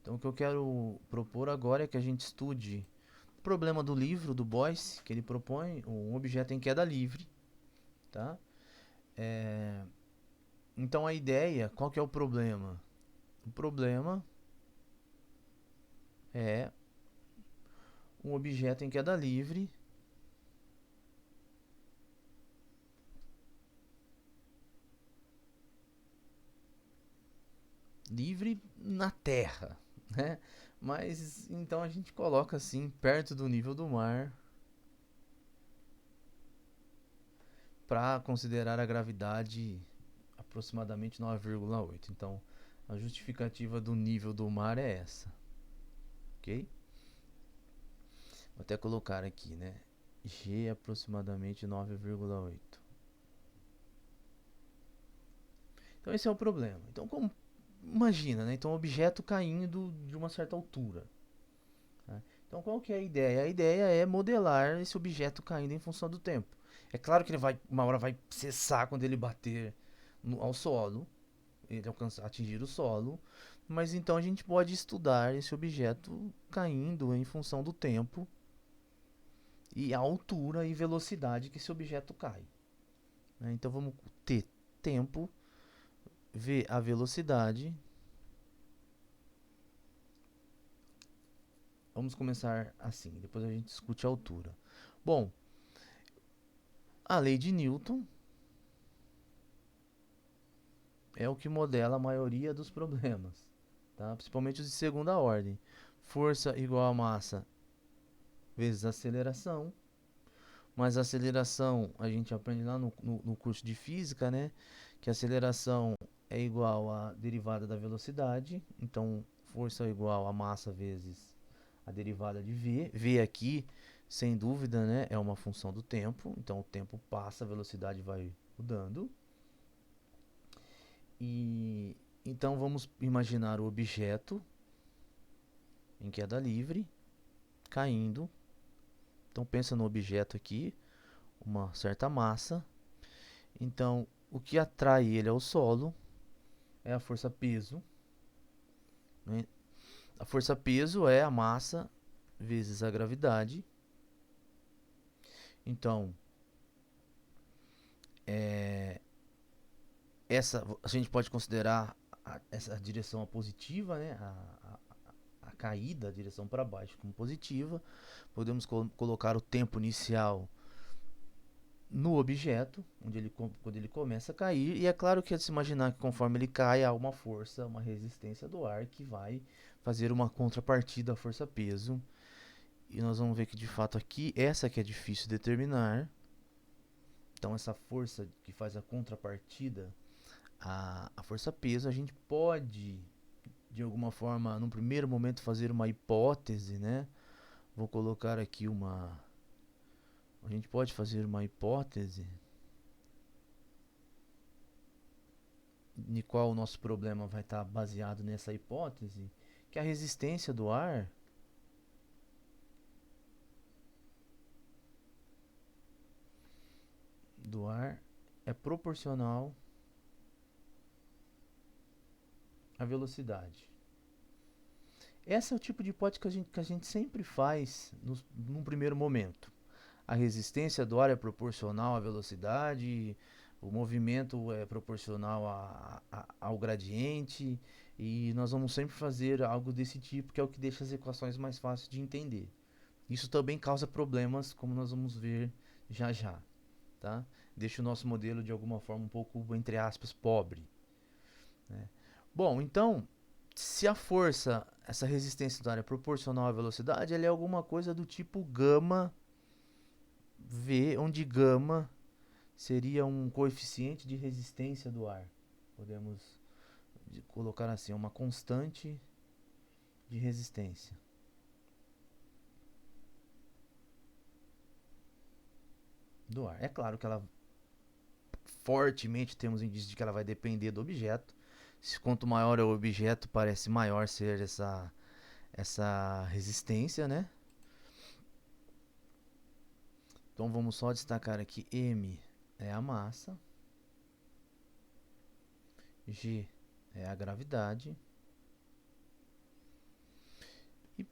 Então o que eu quero propor agora é que a gente estude o problema do livro do Boyce, que ele propõe um objeto em queda livre, tá? É, então a ideia, qual que é o problema? O problema é um objeto em queda livre, livre na Terra, né? Mas então a gente coloca assim perto do nível do mar para considerar a gravidade aproximadamente 9,8. Então a justificativa do nível do mar é essa, ok? Vou até colocar aqui, né? G aproximadamente 9,8. Então esse é o problema. Então como imagina, né? Então um objeto caindo de uma certa altura. Tá? Então qual que é a ideia? A ideia é modelar esse objeto caindo em função do tempo. É claro que ele vai, uma hora vai cessar quando ele bater ao solo, ele alcançar, atingir o solo, mas então a gente pode estudar esse objeto caindo em função do tempo e a altura e velocidade que esse objeto cai. Né? Então vamos ter tempo, ver a velocidade. Vamos começar assim, depois a gente discute a altura. Bom, a lei de Newton é o que modela a maioria dos problemas, tá? Principalmente os de segunda ordem. Força igual a massa vezes aceleração, mas a aceleração a gente aprende lá no curso de física, né? Que a aceleração é igual à derivada da velocidade, então força é igual a massa vezes a derivada de v. V aqui, sem dúvida, né, é uma função do tempo, então o tempo passa, a velocidade vai mudando. E então vamos imaginar o objeto em queda livre caindo. Então pensa no objeto aqui, uma certa massa. Então o que atrai ele ao solo é a força peso, né? A força peso é a massa vezes a gravidade. Então essa a gente pode considerar essa direção positiva, né? A caída, a direção para baixo como positiva. Podemos colocar o tempo inicial no objeto, quando ele começa a cair, e é claro que é de se imaginar que conforme ele cai, há uma força, uma resistência do ar que vai fazer uma contrapartida à força-peso. E nós vamos ver que de fato aqui, essa que é difícil determinar. Então essa força que faz a contrapartida à força-peso, a gente pode, de alguma forma, num primeiro momento, fazer uma hipótese, né? Vou colocar aqui uma... A gente pode fazer uma hipótese de qual o nosso problema vai estar baseado nessa hipótese, que a resistência do ar é proporcional à velocidade. Esse é o tipo de hipótese que a gente sempre faz num primeiro momento. A resistência do ar é proporcional à velocidade, o movimento é proporcional ao gradiente, e nós vamos sempre fazer algo desse tipo, que é o que deixa as equações mais fáceis de entender. Isso também causa problemas, como nós vamos ver já já, tá? Deixa o nosso modelo de alguma forma um pouco, entre aspas, pobre, né? Bom, então, se a força, essa resistência do ar é proporcional à velocidade, ela é alguma coisa do tipo gama V, onde gama seria um coeficiente de resistência do ar. Podemos colocar assim, uma constante de resistência do ar. É claro que ela fortemente temos indícios de que ela vai depender do objeto. Se quanto maior é o objeto, parece maior ser essa resistência, né? Então vamos só destacar aqui m é a massa, g é a gravidade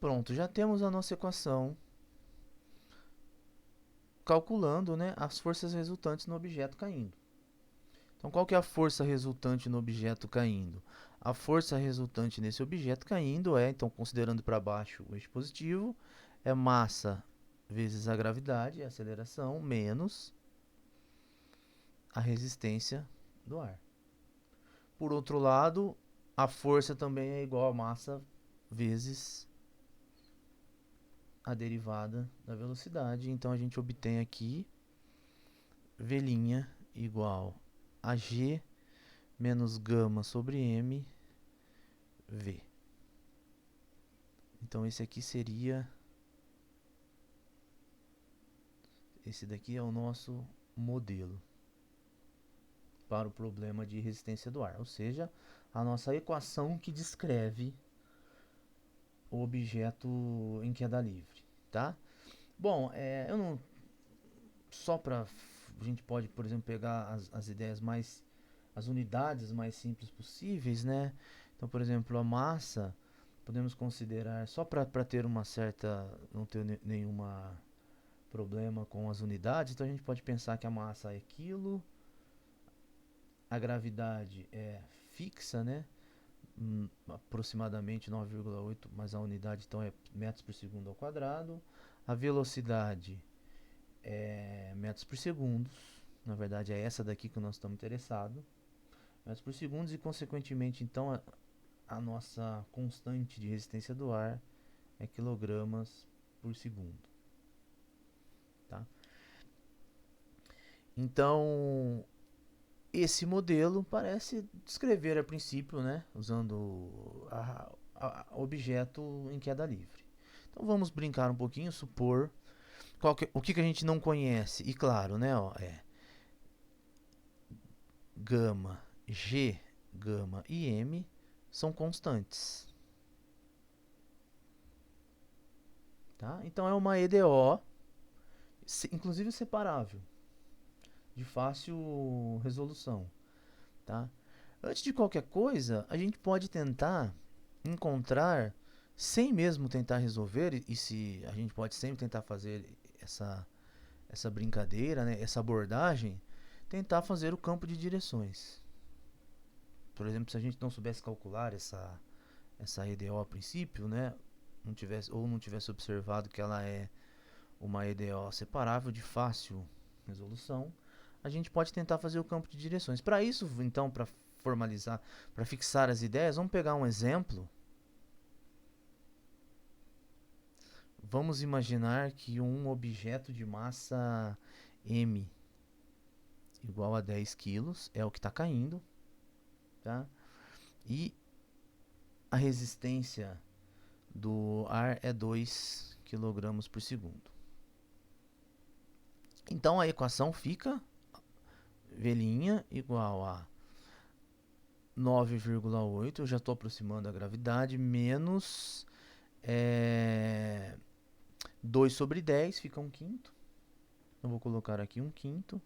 pronto, já temos a nossa equação calculando, né, as forças resultantes no objeto caindo. Então, qual que é a força resultante no objeto caindo? A força resultante nesse objeto caindo é, então, considerando para baixo o eixo positivo, é massa vezes a gravidade, a aceleração, menos a resistência do ar. Por outro lado, a força também é igual a massa vezes a derivada da velocidade. Então, a gente obtém aqui V' igual a G menos gama sobre M V. Então esse aqui seria, esse daqui é o nosso modelo para o problema de resistência do ar, ou seja, a nossa equação que descreve o objeto em queda livre, tá? Bom, eu não, só para a gente pode, por exemplo, pegar as ideias mais, as unidades mais simples possíveis, né? Então, por exemplo, a massa podemos considerar, só para ter uma certa, não ter nenhuma problema com as unidades, então a gente pode pensar que a massa é quilo, a gravidade é fixa, né? Aproximadamente 9,8, mas a unidade então é metros por segundo ao quadrado. A velocidade é metros por segundo, na verdade é essa daqui que nós estamos interessados, metros por segundo, e consequentemente então a nossa constante de resistência do ar é quilogramas por segundo, tá? Então esse modelo parece descrever a princípio, né, usando objeto em queda livre. Então vamos brincar um pouquinho, supor o que a gente não conhece. E claro, né, ó, gama, G, gama e M são constantes. Tá? Então é uma EDO, inclusive separável, de fácil resolução. Tá? Antes de qualquer coisa, a gente pode tentar encontrar, sem mesmo tentar resolver, e se a gente pode sempre tentar fazer essa brincadeira, né, essa abordagem, tentar fazer o campo de direções. Por exemplo, se a gente não soubesse calcular essa EDO a princípio, né, não tivesse observado que ela é uma EDO separável de fácil resolução, a gente pode tentar fazer o campo de direções. Para isso, então, para formalizar, para fixar as ideias, vamos pegar um exemplo. Vamos imaginar que um objeto de massa M igual a 10 quilos é o que está caindo, tá? E a resistência do ar é 2 kg por segundo. Então a equação fica V' igual a 9,8, eu já estou aproximando a gravidade, menos 2 sobre 10, fica 1/5. Eu vou colocar aqui 1/5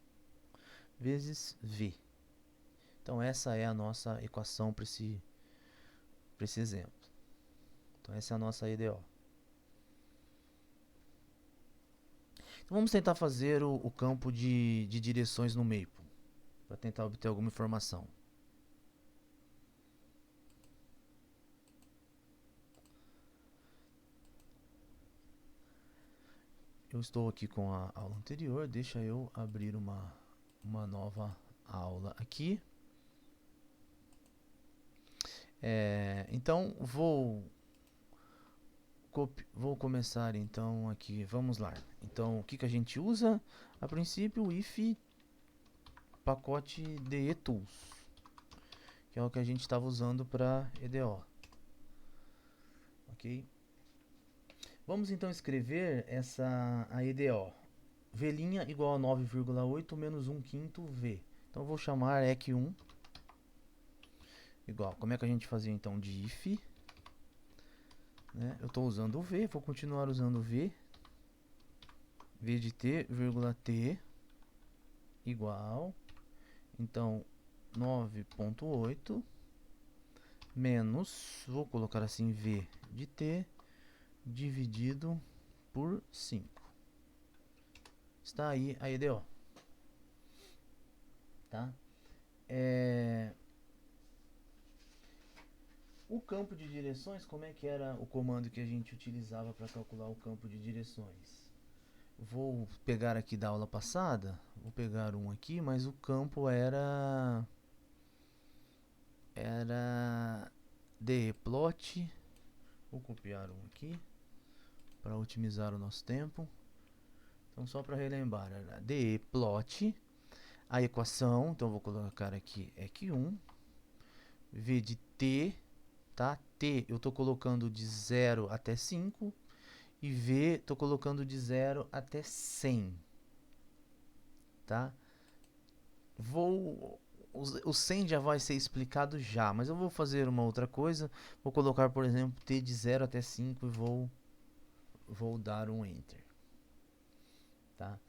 vezes V. Então essa é a nossa equação para esse exemplo. Então essa é a nossa EDO. Então vamos tentar fazer o campo de direções no Maple, para tentar obter alguma informação. Eu estou aqui com a aula anterior, deixa eu abrir uma nova aula aqui. Então vou começar então aqui, vamos lá. Então o que a gente usa? A princípio o if pacote de tools, que é o que a gente estava usando para EDO. Ok? Vamos então escrever a EDO. V' igual a 9,8 menos 1/5 V. Então eu vou chamar EC1 igual. Como é que a gente fazia então de if? Né? Eu estou usando o V, vou continuar usando o V. V de t, vírgula t igual. Então 9,8 menos, vou colocar assim, V de t dividido por 5. Está aí a EDO. Tá? O campo de direções, como é que era o comando que a gente utilizava para calcular o campo de direções? Vou pegar aqui da aula passada, vou pegar um aqui, mas o campo era dplot. Vou copiar um aqui para otimizar o nosso tempo. Então, só para relembrar, era dplot, a equação, então vou colocar aqui EQ1, V de t, tá? T eu estou colocando de 0 até 5 e V estou colocando de 0 até 100, tá? O 100 já vai ser explicado já, mas eu vou fazer uma outra coisa. Vou colocar, por exemplo, T de 0 até 5 e vou dar um Enter. Tá?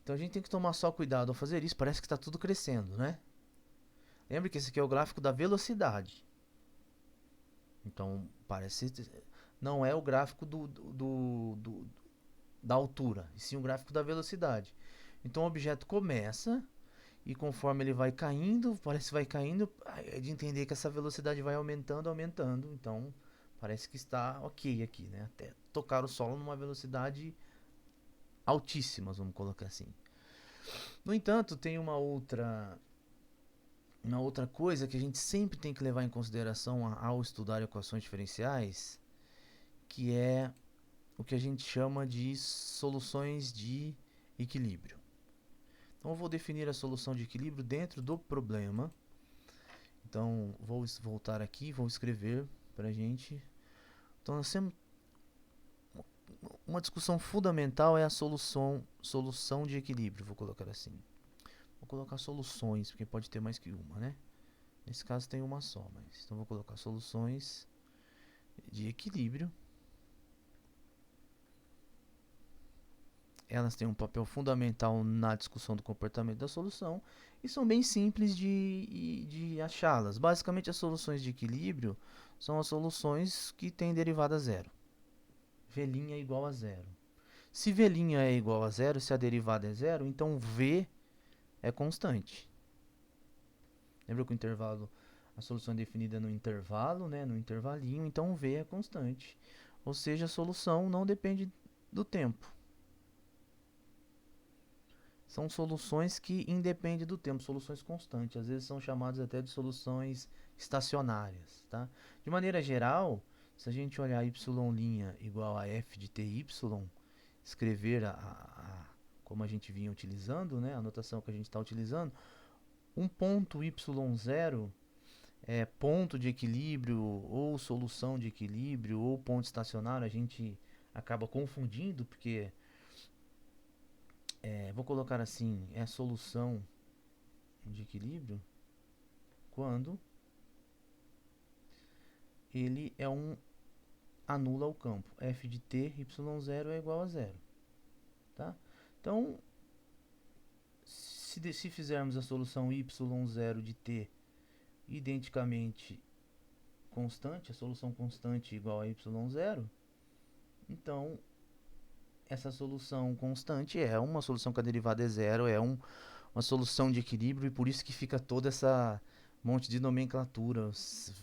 Então a gente tem que tomar só cuidado ao fazer isso. Parece que está tudo crescendo, né? Lembre que esse aqui é o gráfico da velocidade. Então, parece não é o gráfico da altura, e sim o gráfico da velocidade. Então o objeto começa e conforme ele vai caindo, parece que vai caindo, é de entender que essa velocidade vai aumentando, aumentando. Então parece que está ok aqui, né? Até tocar o solo numa velocidade altíssima, vamos colocar assim. No entanto, tem uma outra coisa que a gente sempre tem que levar em consideração ao estudar equações diferenciais, que é o que a gente chama de soluções de equilíbrio. Então eu vou definir a solução de equilíbrio dentro do problema. Então vou voltar aqui, vou escrever para a gente. Então nós temos uma discussão fundamental, é a solução de equilíbrio, vou colocar assim. Vou colocar soluções, porque pode ter mais que uma, né? Nesse caso tem uma só, mas então vou colocar soluções de equilíbrio. Elas têm um papel fundamental na discussão do comportamento da solução e são bem simples de achá-las. Basicamente, as soluções de equilíbrio são as soluções que têm derivada zero. V' é igual a zero. Se V' é igual a zero, se a derivada é zero, então V é constante. Lembra que o intervalo, a solução é definida no intervalo, né, no intervalinho, então V é constante. Ou seja, a solução não depende do tempo. São soluções que independem do tempo, soluções constantes. Às vezes são chamadas até de soluções estacionárias. Tá? De maneira geral, se a gente olhar y' igual a f de ty, escrever como a gente vinha utilizando, né, a notação que a gente está utilizando, um ponto y0 é ponto de equilíbrio, ou solução de equilíbrio, ou ponto estacionário. A gente acaba confundindo, porque vou colocar assim, é solução de equilíbrio quando ele é anula o campo. F de t, y0 é igual a zero. Tá? Então, se fizermos a solução y0 de t identicamente constante, a solução constante igual a y0, então essa solução constante é uma solução que a derivada é zero, é uma solução de equilíbrio, e por isso que fica toda essa monte de nomenclatura.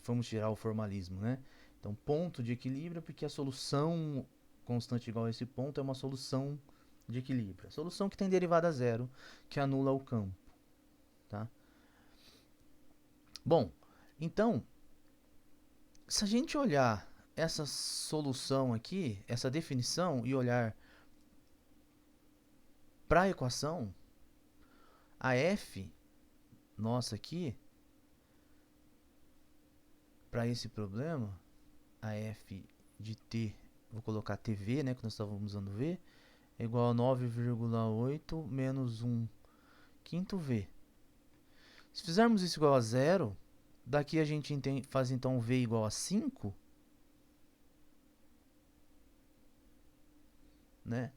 Vamos tirar o formalismo, né? Então, ponto de equilíbrio, porque a solução constante igual a esse ponto é uma solução de equilíbrio. A solução que tem derivada zero, que anula o campo. Tá? Bom, então, se a gente olhar essa solução aqui, essa definição, e olhar para a equação, a f nossa aqui, para esse problema, a f de t, vou colocar tv, né, que nós estávamos usando v, é igual a 9,8 menos 1 quinto v. Se fizermos isso igual a zero, daqui a gente faz então v igual a 5, né?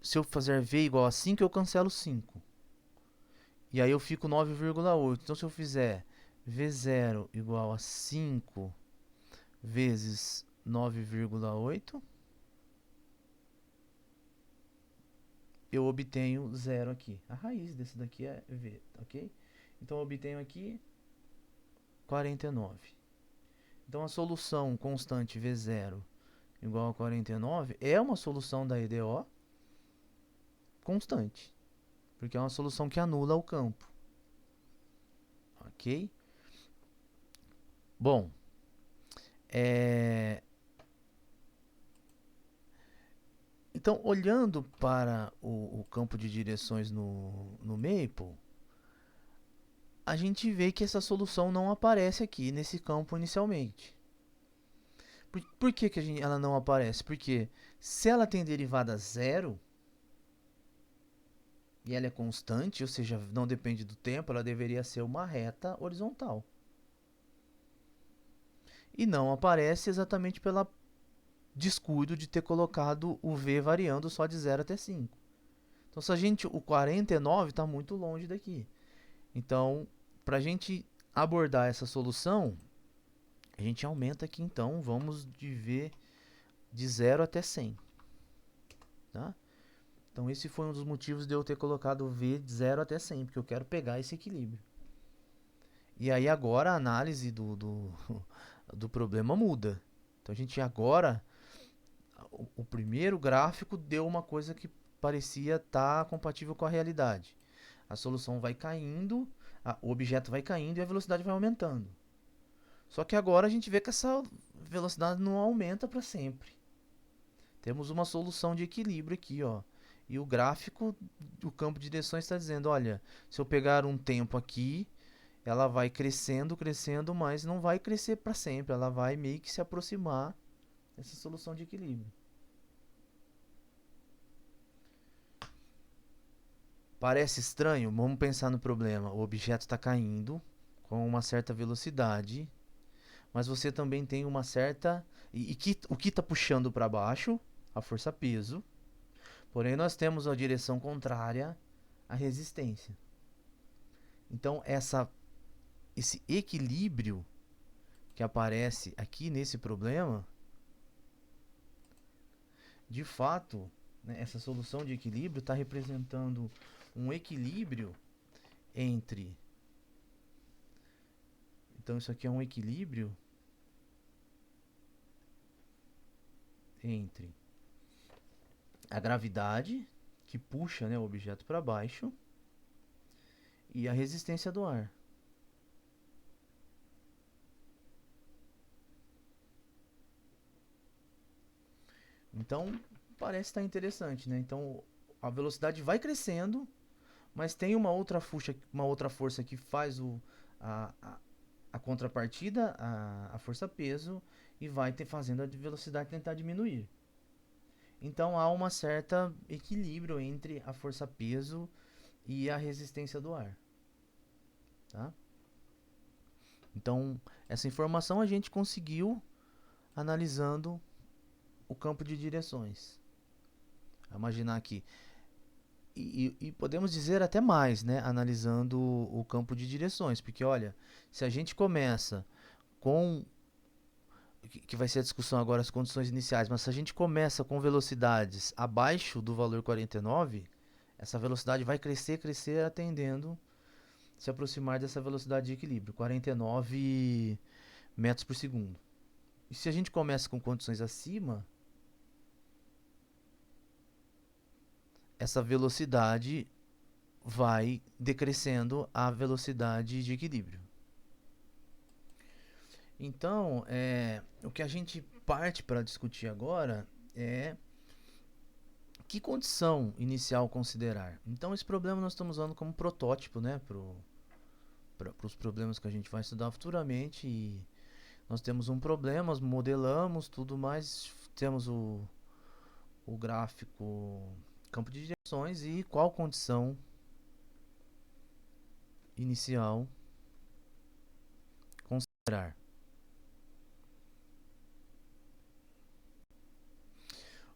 Se eu fazer v igual a 5, eu cancelo 5. E aí eu fico 9,8. Então, se eu fizer v0 igual a 5 vezes 9,8, eu obtenho 0 aqui. A raiz desse daqui é V, ok? Então eu obtenho aqui 49. Então a solução constante V0 igual a 49 é uma solução da EDO constante, porque é uma solução que anula o campo. Ok? Bom, então olhando para o campo de direções no Maple, a gente vê que essa solução não aparece aqui nesse campo inicialmente. Por que, ela não aparece? Porque se ela tem derivada zero e ela é constante, ou seja, não depende do tempo, ela deveria ser uma reta horizontal. E não aparece exatamente pelo descuido de ter colocado o V variando só de 0 até 5. Então, se a gente, o 49 está muito longe daqui. Então, para a gente abordar essa solução, a gente aumenta aqui, então, vamos de V de 0 até 100. Tá? Então, esse foi um dos motivos de eu ter colocado V de 0 até 100, porque eu quero pegar esse equilíbrio. E aí, agora, a análise do problema muda. Então, a gente agora, o primeiro gráfico deu uma coisa que parecia estar compatível com a realidade. A solução vai caindo, o objeto vai caindo e a velocidade vai aumentando. Só que agora a gente vê que essa velocidade não aumenta para sempre. Temos uma solução de equilíbrio aqui, ó. E o gráfico, o campo de direções está dizendo, olha, se eu pegar um tempo aqui, ela vai crescendo, crescendo, mas não vai crescer para sempre. Ela vai meio que se aproximar dessa solução de equilíbrio. Parece estranho? Vamos pensar no problema. O objeto está caindo com uma certa velocidade, mas você também tem uma certa... o que está puxando para baixo? A força-peso. Porém, nós temos a direção contrária, a resistência. Então, esse equilíbrio que aparece aqui nesse problema, de fato, né, essa solução de equilíbrio está representando um equilíbrio entre... Então, isso aqui é um equilíbrio entre a gravidade, que puxa, né, o objeto para baixo, e a resistência do ar. Então, parece estar interessante, né? Então, a velocidade vai crescendo, mas tem uma outra força que faz a contrapartida, a força-peso, e vai fazendo a velocidade tentar diminuir. Então, há um certo equilíbrio entre a força-peso e a resistência do ar. Tá? Então, essa informação a gente conseguiu analisando o campo de direções. Imaginar aqui. E podemos dizer até mais, né? Analisando o campo de direções. Porque, olha, se a gente começa com... que vai ser a discussão agora, as condições iniciais. Mas se a gente começa com velocidades abaixo do valor 49, essa velocidade vai crescer, crescer, atendendo se aproximar dessa velocidade de equilíbrio, 49 metros por segundo. E se a gente começa com condições acima, essa velocidade vai decrescendo a velocidade de equilíbrio. Então, o que a gente parte para discutir agora é que condição inicial considerar. Então, esse problema nós estamos usando como protótipo, né, para os problemas que a gente vai estudar futuramente. E nós temos um problema, modelamos tudo mais, temos o gráfico, campo de direções e qual condição inicial considerar.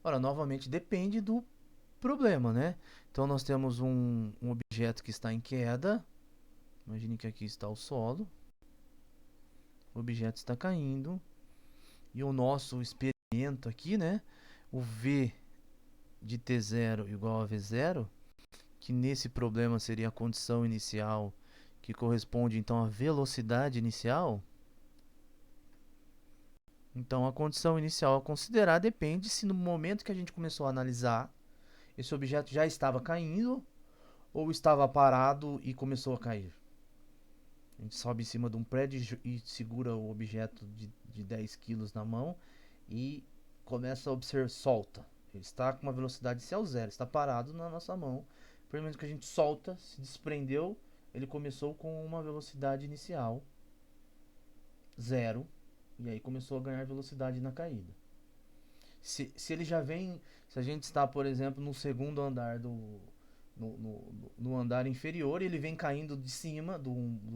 Ora, novamente depende do problema, né? Então nós temos um objeto que está em queda. Imagine que aqui está o solo. O objeto está caindo. E o nosso experimento aqui, né? O V de T0 igual a V0, que nesse problema seria a condição inicial, que corresponde então à velocidade inicial. Então a condição inicial a considerar depende se no momento que a gente começou a analisar, esse objeto já estava caindo ou estava parado e começou a cair. A gente sobe em cima de um prédio e segura o objeto de 10 quilos na mão e começa a observar, solta. Ele está com uma velocidade inicial zero, está parado na nossa mão. Pelo menos que a gente solta, se desprendeu, ele começou com uma velocidade inicial zero e aí começou a ganhar velocidade na caída. Se ele já vem, se a gente está, por exemplo, no segundo andar no andar inferior, ele vem caindo de cima do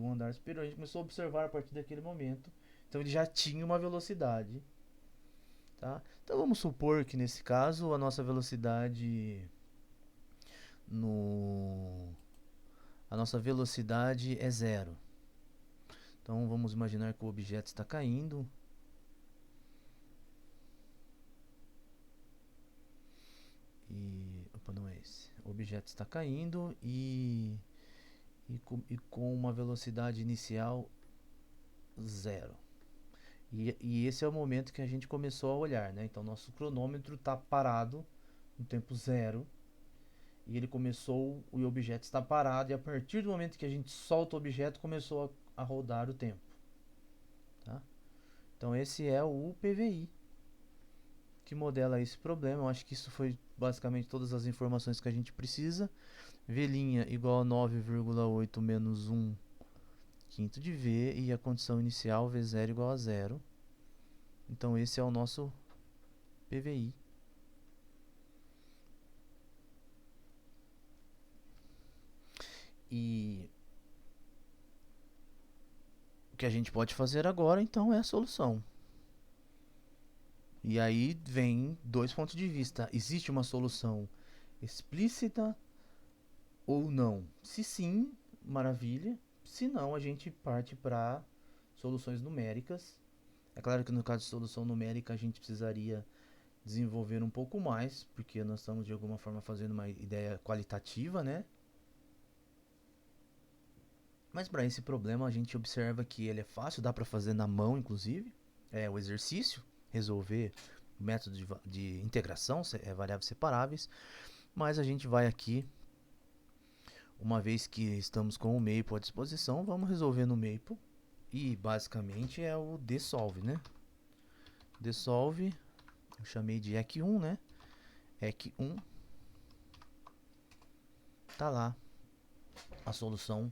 andar superior, a gente começou a observar a partir daquele momento, então ele já tinha uma velocidade, tá? Então vamos supor que nesse caso a nossa velocidade no a nossa velocidade é zero. Então vamos imaginar que o objeto está caindo. Opa, não é esse. O objeto está caindo e com uma velocidade inicial zero. E esse é o momento que a gente começou a olhar, né? Então nosso cronômetro está parado no tempo zero e ele começou, o objeto está parado, e a partir do momento que a gente solta o objeto começou a rodar o tempo, tá? Então esse é o PVI que modela esse problema. Eu acho que isso foi basicamente todas as informações que a gente precisa. V' igual a 9,8 menos 1 quinto de V, e a condição inicial V0 igual a zero. Então esse é o nosso PVI. E o que a gente pode fazer agora então é a solução. E aí vem dois pontos de vista. Existe uma solução explícita ou não? Se sim, maravilha. Se não, a gente parte para soluções numéricas. É claro que no caso de solução numérica a gente precisaria desenvolver um pouco mais, porque nós estamos de alguma forma fazendo uma ideia qualitativa, né? Mas para esse problema a gente observa que ele é fácil, dá para fazer na mão, inclusive. É o exercício, resolver o método de integração, variáveis separáveis. Mas a gente vai aqui, uma vez que estamos com o Maple à disposição, vamos resolver no Maple. E basicamente é o Dsolve, né? Dsolve, eu chamei de EC1, né? EC1, tá lá a solução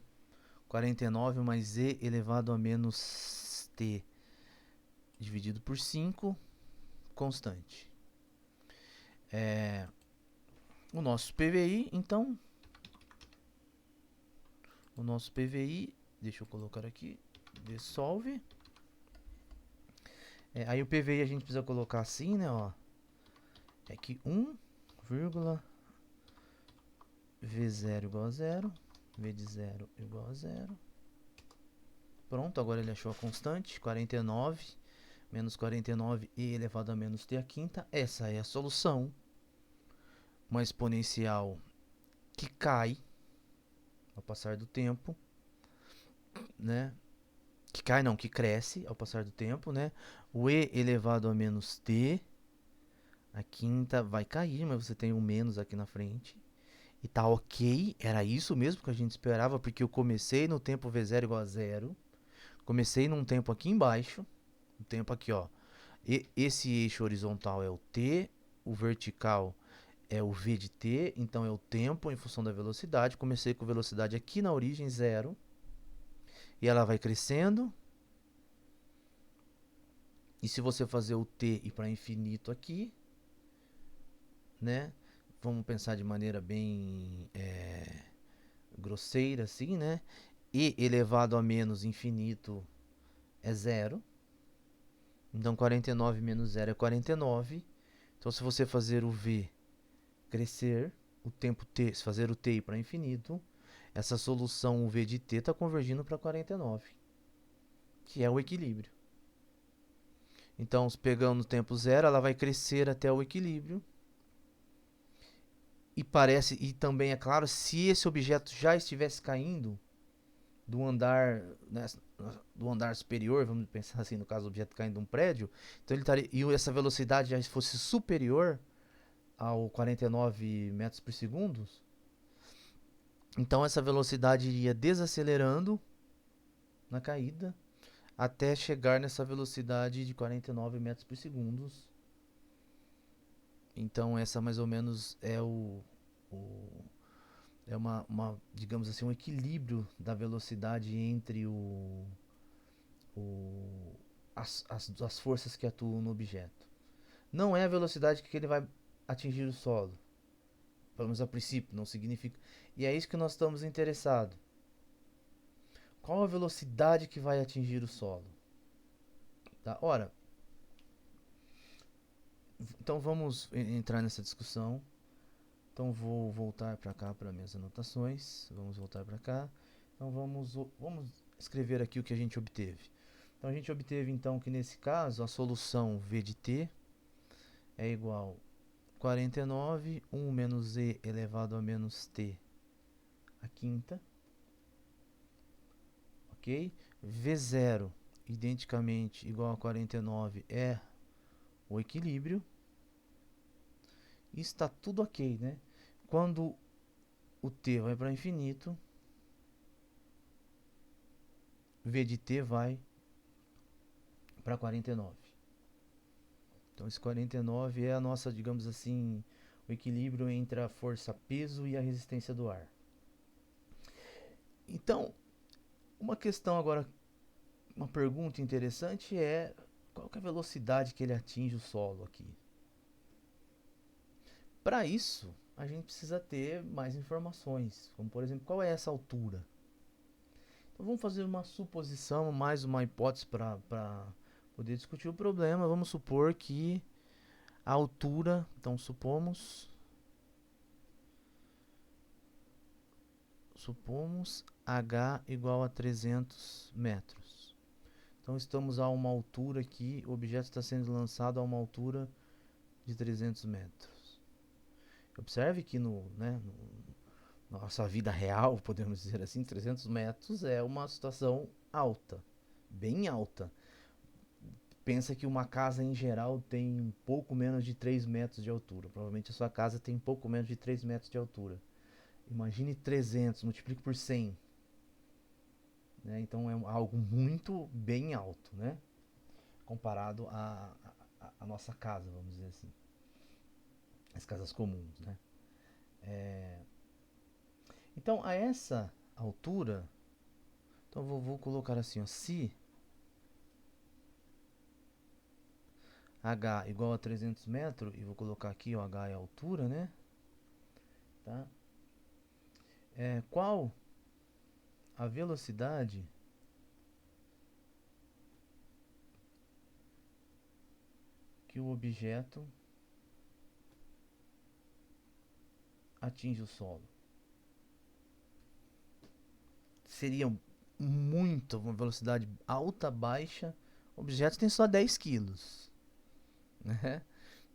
49 mais e elevado a menos t dividido por 5, constante. O nosso PVI, então, deixa eu colocar aqui, Dsolve. Aí o PVI a gente precisa colocar assim, né, ó, é que 1, V0 igual a 0, V de 0 igual a 0. Pronto, agora ele achou a constante, 49 menos 49 e elevado a menos t à quinta. Essa é a solução. Uma exponencial que cai ao passar do tempo, né? Que cai não, que cresce ao passar do tempo, né? O e elevado a menos t, a quinta vai cair, mas você tem um menos aqui na frente. E tá ok, era isso mesmo que a gente esperava, porque eu comecei no tempo v0 igual a 0. Comecei num tempo aqui embaixo, o tempo aqui, ó. Esse eixo horizontal é o t, o vertical é o v de t, então é o tempo em função da velocidade. Comecei com velocidade aqui na origem, 0. E ela vai crescendo. E se você fazer o t ir para infinito aqui, né? Vamos pensar de maneira bem grosseira assim, né? E elevado a menos infinito é 0. Então 49 menos 0 é 49. Então se você fazer o v crescer, o tempo t, se fazer o t ir para infinito, essa solução, o v de t, está convergindo para 49, que é o equilíbrio. Então, pegando o tempo zero, ela vai crescer até o equilíbrio. E também é claro, se esse objeto já estivesse caindo do andar, né, do andar superior, vamos pensar assim, no caso do objeto caindo de um prédio, então ele estaria, e essa velocidade já fosse superior ao 49 metros por segundo, então essa velocidade iria desacelerando na caída até chegar nessa velocidade de 49 metros por segundo. Então essa mais ou menos é o é digamos assim, um equilíbrio da velocidade entre o as forças que atuam no objeto. Não é a velocidade que ele vai atingir o solo, pelo menos a princípio, não significa. E é isso que nós estamos interessados. Qual a velocidade que vai atingir o solo? Tá? Ora, então vamos entrar nessa discussão. Então vou voltar para cá para minhas anotações. Vamos voltar para cá. Então vamos escrever aqui o que a gente obteve. Então a gente obteve então que nesse caso a solução v de t é igual a 49, 1 menos e elevado a menos t a quinta, ok? V0 identicamente igual a 49 é o equilíbrio. E está tudo ok, né? Quando o t vai para infinito, v de t vai para 49. Então esse 49 é a nossa, digamos assim, o equilíbrio entre a força peso e a resistência do ar. Então, uma questão agora, uma pergunta interessante é qual que é a velocidade que ele atinge o solo aqui? Para isso, a gente precisa ter mais informações, como por exemplo, qual é essa altura? Então vamos fazer uma suposição, mais uma hipótese para poder discutir o problema. Vamos supor que a altura, então supomos h igual a 300 metros. Então estamos a uma altura aqui, o objeto está sendo lançado a uma altura de 300 metros. Observe que na nossa vida real, podemos dizer assim, 300 metros é uma situação alta, bem alta. Pensa que uma casa em geral tem um pouco menos de 3 metros de altura. Provavelmente a sua casa tem um pouco menos de 3 metros de altura. Imagine 300, multiplique por 100. Né? Então é algo muito bem alto, né? Comparado à nossa casa, vamos dizer assim. As casas comuns, né? Então a essa altura, então vou colocar assim, ó, se h igual a 300 metros, e vou colocar aqui, ó, h é a altura, né? Tá? Qual a velocidade que o objeto atinge o solo? Seria muito, uma velocidade alta, baixa. O objeto tem só 10 quilos, né?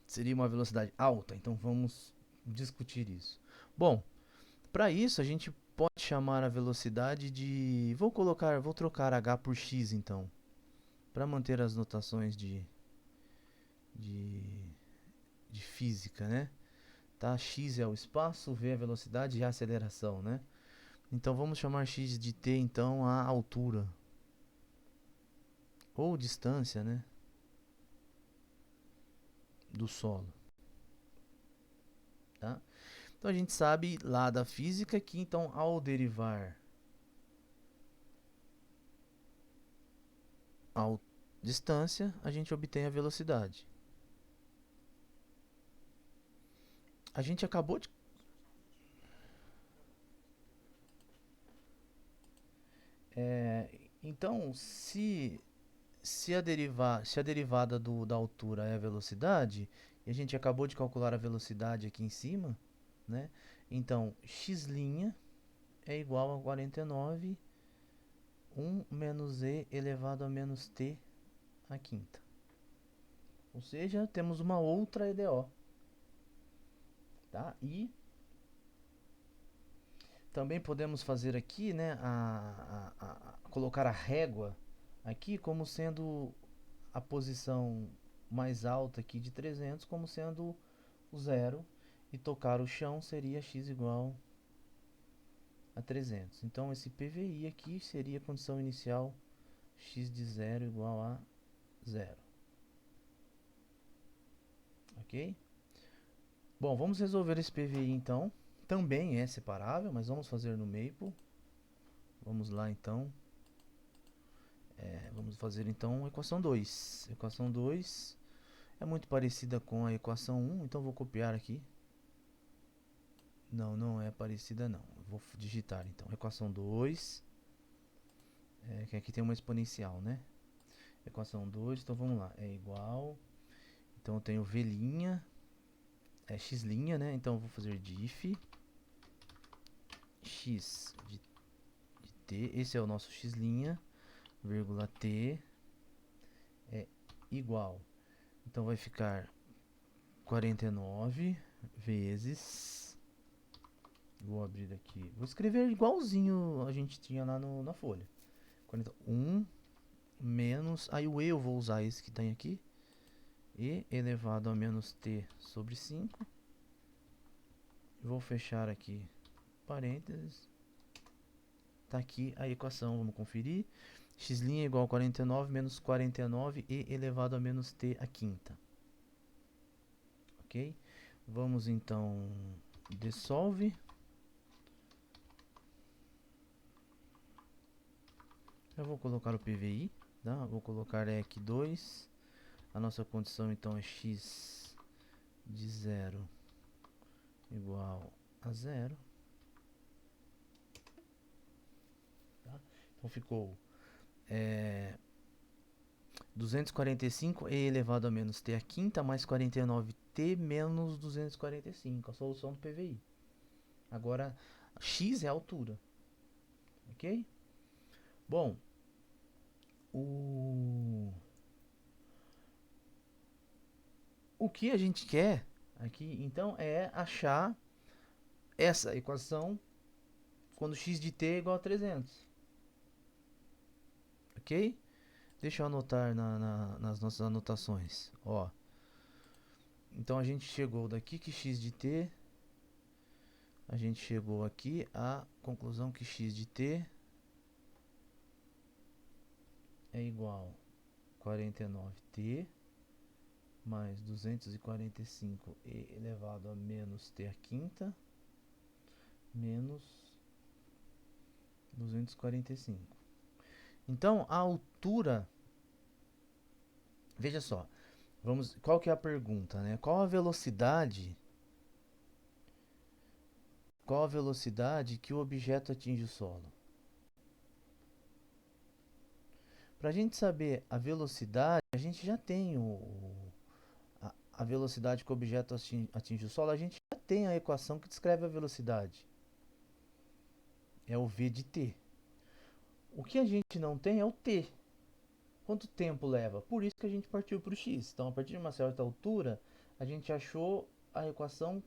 Seria uma velocidade alta, então vamos discutir isso. Bom, para isso a gente pode chamar a velocidade de... vou trocar h por x então, para manter as notações de, de física, né? Tá? X é o espaço, v é a velocidade e a aceleração, né? Então vamos chamar x de t então a altura ou distância, né, do solo, tá? Então a gente sabe lá da física que então ao derivar a distância, a gente obtém a velocidade. A gente acabou de então se a derivada da altura é a velocidade, e a gente acabou de calcular a velocidade aqui em cima, né? Então x' é igual a 49, 1 menos e elevado a menos t a quinta. Ou seja, temos uma outra EDO, tá? E também podemos fazer aqui, né, colocar a régua aqui como sendo a posição mais alta aqui de 300 como sendo o zero, e tocar o chão seria x igual a 300. Então esse PVI aqui seria a condição inicial x de zero igual a zero. Ok? Bom, vamos resolver esse PVI então. Também é separável, mas vamos fazer no Maple. Vamos lá então. Vamos fazer então a equação 2. Equação 2 é muito parecida com a equação 1, então vou copiar aqui. Não, não é parecida não. Vou digitar então. Equação 2, que aqui tem uma exponencial, né? Equação 2, então vamos lá. É igual. Então eu tenho V', x', né? Então eu vou fazer diff x de t. Esse é o nosso x', vírgula t é igual. Então vai ficar 49 vezes. Vou abrir aqui. Vou escrever igualzinho a gente tinha lá na folha. 1 menos. Aí o e eu vou usar esse que tem aqui. E elevado a menos t sobre 5. Vou fechar aqui parênteses. Tá aqui a equação, vamos conferir. X' é igual a 49 menos 49 e elevado a menos t a quinta. Ok? Vamos então dissolve. Eu vou colocar o PVI, tá? Vou colocar EC 2. A nossa condição então é x de 0 igual a 0. Tá? Então ficou 245 e elevado a menos t a quinta mais 49t menos 245, a solução do PVI. Agora, x é a altura, ok? Bom, o que a gente quer aqui, então, é achar essa equação quando x de t é igual a 300. Ok? Deixa eu anotar nas nossas anotações. Ó, então a gente chegou daqui que x de t, a gente chegou aqui à conclusão que x de t é igual a 49t mais 245 e elevado a menos t a quinta menos 245. Então a altura, veja só, qual que é a pergunta, né? Qual a velocidade que o objeto atinge o solo? Para a gente saber a velocidade, a gente já tem a velocidade que o objeto atinge o solo, a gente já tem a equação que descreve a velocidade. É o v de t. O que a gente não tem é o t. Quanto tempo leva? Por isso que a gente partiu para o x. Então, a partir de uma certa altura, a gente achou a equação,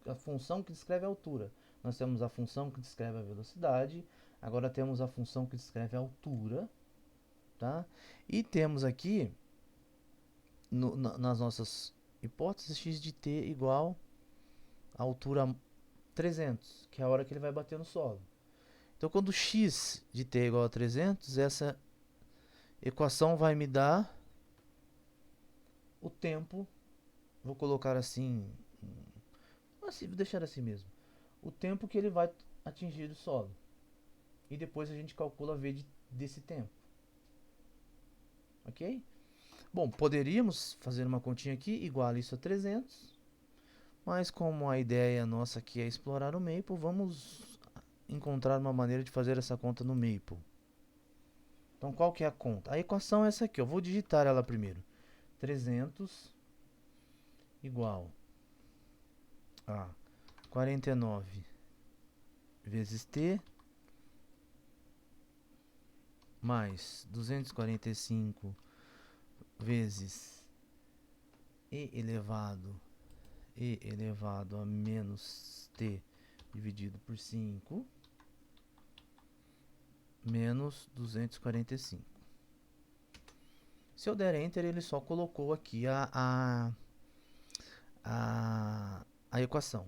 a função que descreve a altura. Nós temos a função que descreve a velocidade, agora temos a função que descreve a altura, tá? E temos aqui, nas nossas hipóteses, x de t igual a altura 300, que é a hora que ele vai bater no solo. Então, quando x de t é igual a 300, essa equação vai me dar o tempo, vou colocar assim, vou deixar assim mesmo, o tempo que ele vai atingir o solo. E depois a gente calcula a v desse tempo. Ok? Bom, poderíamos fazer uma continha aqui, igual isso a 300, mas como a ideia nossa aqui é explorar o Maple, vamos encontrar uma maneira de fazer essa conta no Maple. Então, qual que é a conta? A equação é essa aqui, eu vou digitar ela primeiro. 300 igual a 49 vezes t mais 245 vezes e elevado a menos t dividido por 5 menos 245. Se eu der Enter, ele só colocou aqui a equação.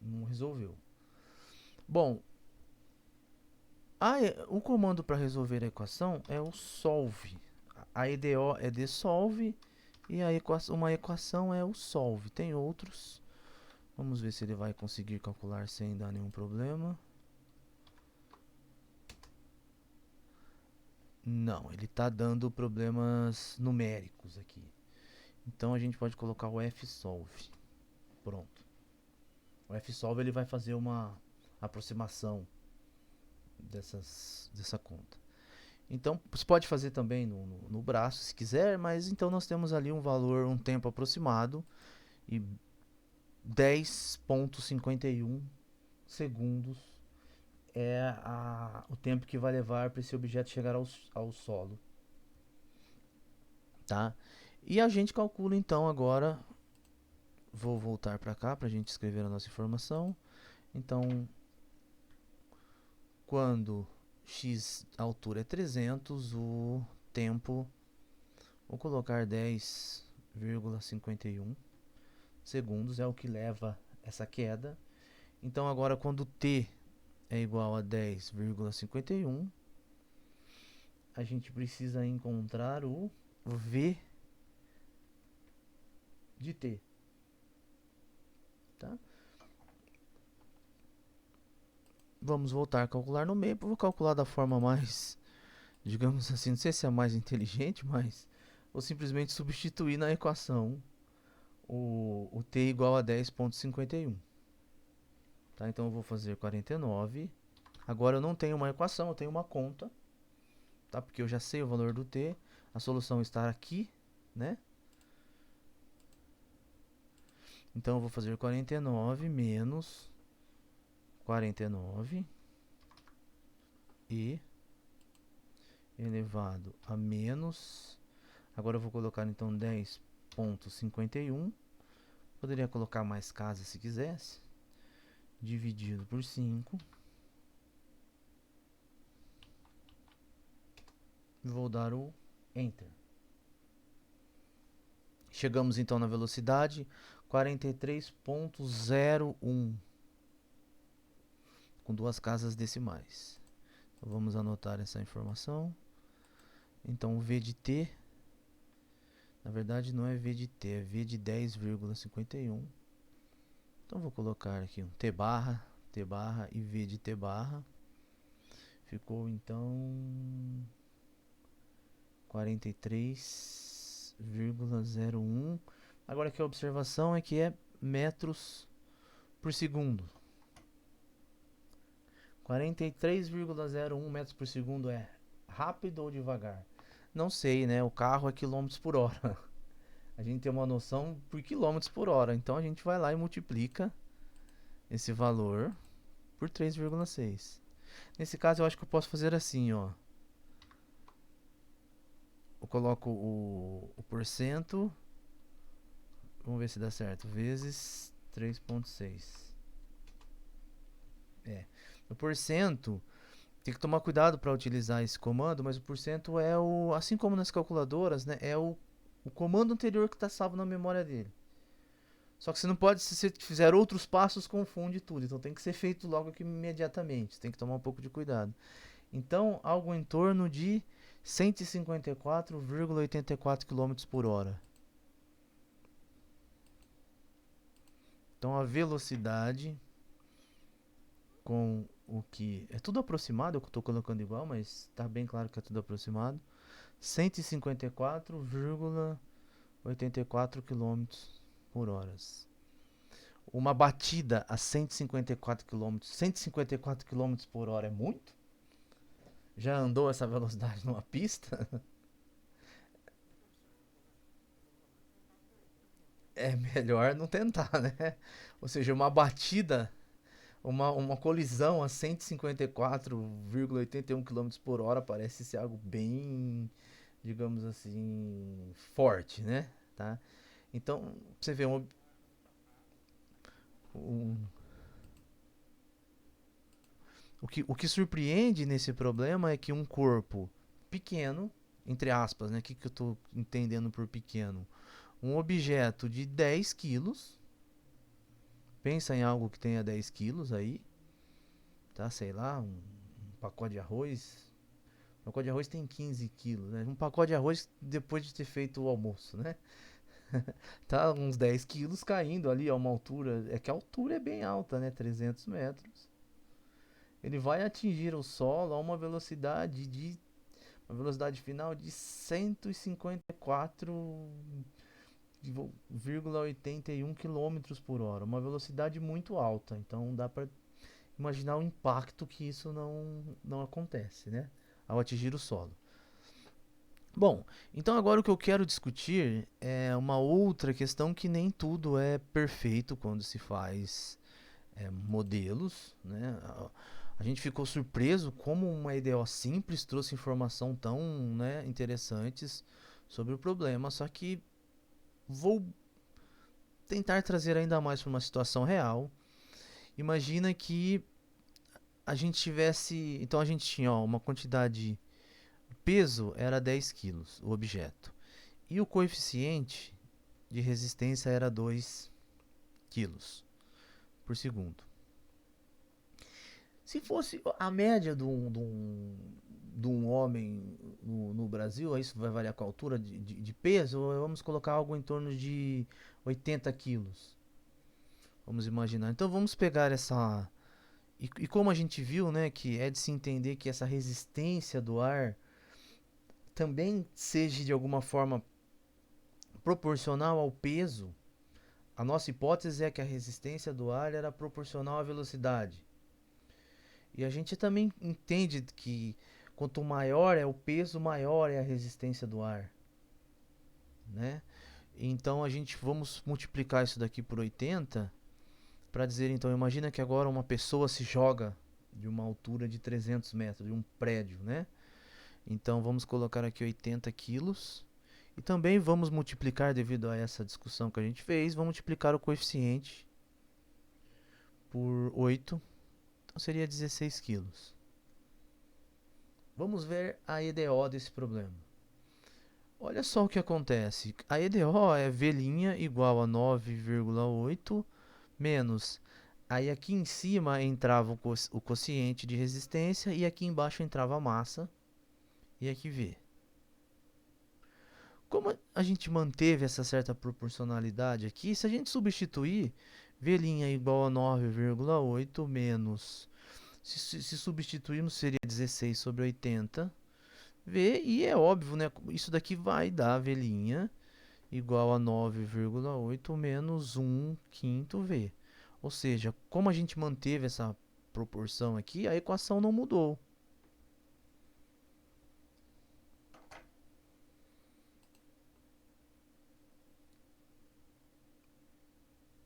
Não resolveu. Bom, o comando para resolver a equação é o solve. A EDO é de solve e uma equação é o solve. Tem outros. Vamos ver se ele vai conseguir calcular sem dar nenhum problema. Não, ele está dando problemas numéricos aqui. Então a gente pode colocar o fsolve. Pronto. O fsolve ele vai fazer uma aproximação dessa conta. Então você pode fazer também no braço se quiser, mas então nós temos ali um valor, um tempo aproximado e 10,51 segundos é o tempo que vai levar para esse objeto chegar ao solo. Tá? E a gente calcula então agora, vou voltar para cá para a gente escrever a nossa informação. Então, quando x a altura é 300, o tempo, vou colocar 10,51 segundos, é o que leva essa queda. Então agora quando t é igual a 10,51, a gente precisa encontrar o v de t. Tá? Vamos voltar a calcular no meio. Vou calcular da forma mais, digamos assim, não sei se é a mais inteligente, mas vou simplesmente substituir na equação o t igual a 10,51. Tá? Então eu vou fazer 49. Agora eu não tenho uma equação, eu tenho uma conta. Tá? Porque eu já sei o valor do t. A solução está aqui, né? Então eu vou fazer 49 menos 49 e elevado a menos. Agora eu vou colocar então 10,51. Poderia colocar mais casas se quisesse. Dividido por 5. Vou dar o Enter. Chegamos então na velocidade 43,01 com duas casas decimais. Então, vamos anotar essa informação. Então o V de t, na verdade não é V de t, é V de 10,51. Então vou colocar aqui um t barra e V de t barra. Ficou então 43,01. Agora aqui a observação é que é metros por segundo. 43,01 metros por segundo é rápido ou devagar? Não sei, né? O carro é quilômetros por hora. A gente tem uma noção por quilômetros por hora. Então a gente vai lá e multiplica esse valor por 3,6. Nesse caso eu acho que eu posso fazer assim, ó. Eu coloco o porcento, vamos ver se dá certo, vezes 3,6. O porcento, tem que tomar cuidado para utilizar esse comando, mas o porcento é assim como nas calculadoras, né, é o comando anterior que está salvo na memória dele. Só que você não pode, se você fizer outros passos, confunde tudo. Então tem que ser feito logo aqui imediatamente. Você tem que tomar um pouco de cuidado. Então, algo em torno de 154,84 km por hora. Então a velocidade com o que é tudo aproximado, eu estou colocando igual, mas está bem claro que é tudo aproximado. 154,84 km por hora. Uma batida a 154 km por hora é muito? Já andou essa velocidade numa pista? É melhor não tentar, né? Ou seja, uma batida, uma colisão a 154,81 km por hora parece ser algo bem, digamos assim, forte, né? Tá? Então, você vê um- o que surpreende nesse problema é que um corpo pequeno, entre aspas, né? O que eu estou entendendo por pequeno? Um objeto de 10 quilos, pensa em algo que tenha 10 quilos aí, tá? Sei lá, um pacote de arroz. Um pacote de arroz tem 15 quilos, né? Um pacote de arroz depois de ter feito o almoço, né? Tá uns 10 quilos caindo ali a uma altura. É que a altura é bem alta, né? 300 metros. Ele vai atingir o solo a uma velocidade final de 154,81 quilômetros por hora. Uma velocidade muito alta. Então dá para imaginar o impacto que isso não acontece, né? Ao atingir o solo. Bom, então agora o que eu quero discutir é uma outra questão que nem tudo é perfeito quando se faz modelos, né? A gente ficou surpreso como uma IDO simples trouxe informação tão, né, interessantes sobre o problema, só que vou tentar trazer ainda mais para uma situação real. Imagina que a gente tivesse, então a gente tinha uma quantidade, o peso era 10 quilos, o objeto, e o coeficiente de resistência era 2 quilos por segundo. Se fosse a média de um homem no Brasil, isso vai variar com a altura de peso, vamos colocar algo em torno de 80 quilos. Vamos imaginar. Então vamos pegar essa. E como a gente viu, né, que é de se entender que essa resistência do ar também seja de alguma forma proporcional ao peso. A nossa hipótese é que a resistência do ar era proporcional à velocidade. E a gente também entende que quanto maior é o peso, maior é a resistência do ar, né? Então a gente vamos multiplicar isso daqui por 80 para dizer, então imagina que agora uma pessoa se joga de uma altura de 300 metros, de um prédio, né? Então vamos colocar aqui 80 quilos e também vamos multiplicar, devido a essa discussão que a gente fez, vamos multiplicar o coeficiente por 8, então seria 16 quilos. Vamos ver a EDO desse problema. Olha só o que acontece. A EDO é V' igual a 9,8 menos. Aí aqui em cima entrava o quociente de resistência e aqui embaixo entrava a massa. E aqui V. Como a gente manteve essa certa proporcionalidade aqui, se a gente substituir V' igual a 9,8 menos. Se substituirmos seria 16 sobre 80. V, e é óbvio, né? Isso daqui vai dar V' igual a 9,8 menos 1 quinto V. Ou seja, como a gente manteve essa proporção aqui, a equação não mudou.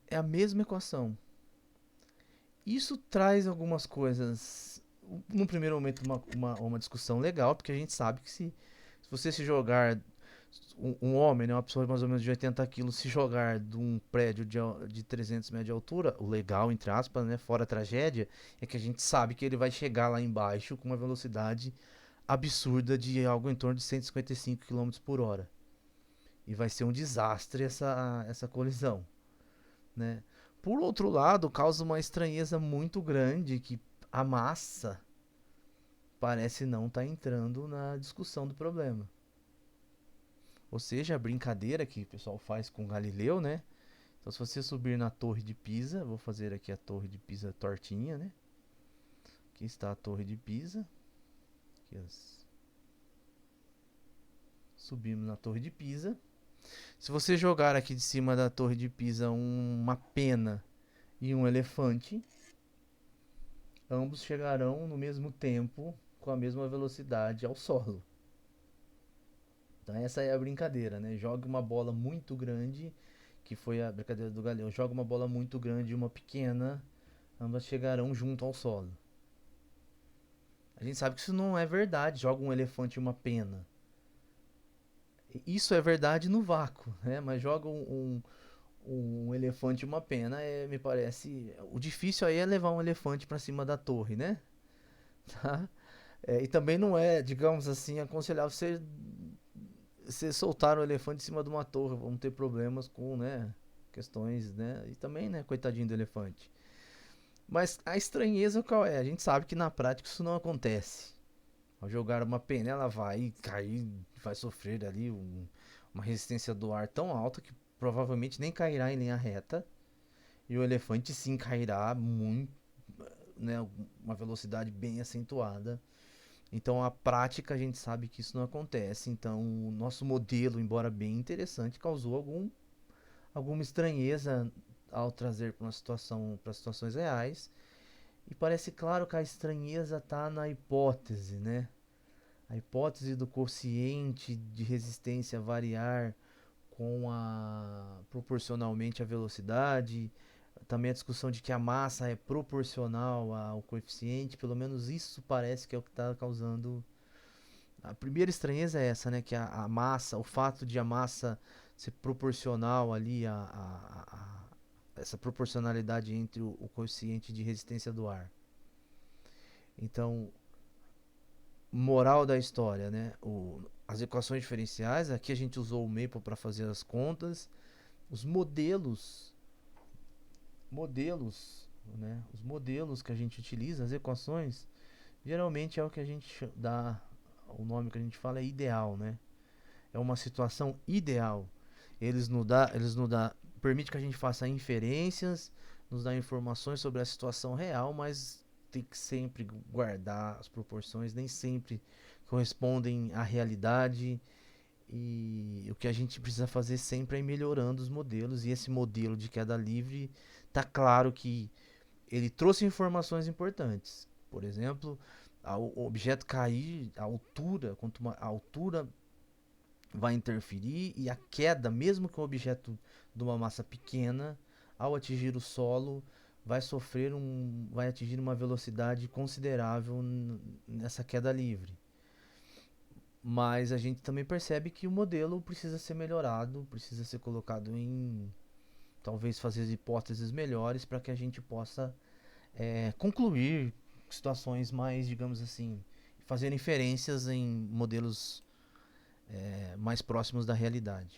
É a mesma equação. Isso traz algumas coisas, no primeiro momento, uma discussão legal, porque a gente sabe que se você se jogar um homem, né, uma pessoa mais ou menos de 80 quilos, se jogar de um prédio de 300 metros de altura, o legal, entre aspas, né, fora a tragédia, é que a gente sabe que ele vai chegar lá embaixo com uma velocidade absurda de algo em torno de 155 km por hora. E vai ser um desastre essa colisão, né? Por outro lado, causa uma estranheza muito grande que a massa parece não estar entrando na discussão do problema. Ou seja, a brincadeira que o pessoal faz com Galileu, né? Então, se você subir na Torre de Pisa, vou fazer aqui a Torre de Pisa tortinha, né? Aqui está a Torre de Pisa. Subimos na Torre de Pisa. Se você jogar aqui de cima da Torre de Pisa uma pena e um elefante, ambos chegarão no mesmo tempo, com a mesma velocidade ao solo. Então essa é a brincadeira, né? Jogue uma bola muito grande, que foi a brincadeira do Galileu. Joga uma bola muito grande e uma pequena, ambas chegarão junto ao solo. A gente sabe que isso não é verdade. Joga um elefante e uma pena. Isso é verdade no vácuo, né? Mas joga um elefante e uma pena, me parece. O difícil aí é levar um elefante para cima da torre, né? Tá? E também não é, digamos assim, aconselhável você soltar um elefante em cima de uma torre. Vamos ter problemas com, né? Questões, né? E também, né? Coitadinho do elefante. Mas a estranheza qual é? A gente sabe que na prática isso não acontece. Ao jogar uma pena, ela vai cair, vai sofrer ali uma resistência do ar tão alta que provavelmente nem cairá em linha reta. E o elefante sim cairá muito, né, uma velocidade bem acentuada. Então a prática a gente sabe que isso não acontece. Então o nosso modelo, embora bem interessante, causou alguma estranheza ao trazer para uma situação, para situações reais. E parece claro que a estranheza está na hipótese, né? A hipótese do quociente de resistência variar com a proporcionalmente à velocidade, também a discussão de que a massa é proporcional ao coeficiente, pelo menos isso parece que é o que está causando. A primeira estranheza é essa, né? Que a massa, o fato de a massa ser proporcional ali essa proporcionalidade entre o coeficiente de resistência do ar. Então, moral da história, né? As equações diferenciais, aqui a gente usou o Maple para fazer as contas. Os modelos, né? Os modelos que a gente utiliza, as equações, geralmente é o que a gente dá, o nome que a gente fala é ideal, né? É uma situação ideal. Eles nos dá, permite que a gente faça inferências, nos dá informações sobre a situação real, mas tem que sempre guardar as proporções, nem sempre correspondem à realidade. E o que a gente precisa fazer sempre é ir melhorando os modelos. E esse modelo de queda livre, tá claro que ele trouxe informações importantes. Por exemplo, o objeto cair, a altura, a altura vai interferir e a queda, mesmo que um objeto de uma massa pequena, ao atingir o solo, vai atingir uma velocidade considerável nessa queda livre. Mas a gente também percebe que o modelo precisa ser melhorado, precisa ser colocado em talvez fazer hipóteses melhores para que a gente possa concluir situações mais, digamos assim, fazer inferências em modelos mais próximos da realidade.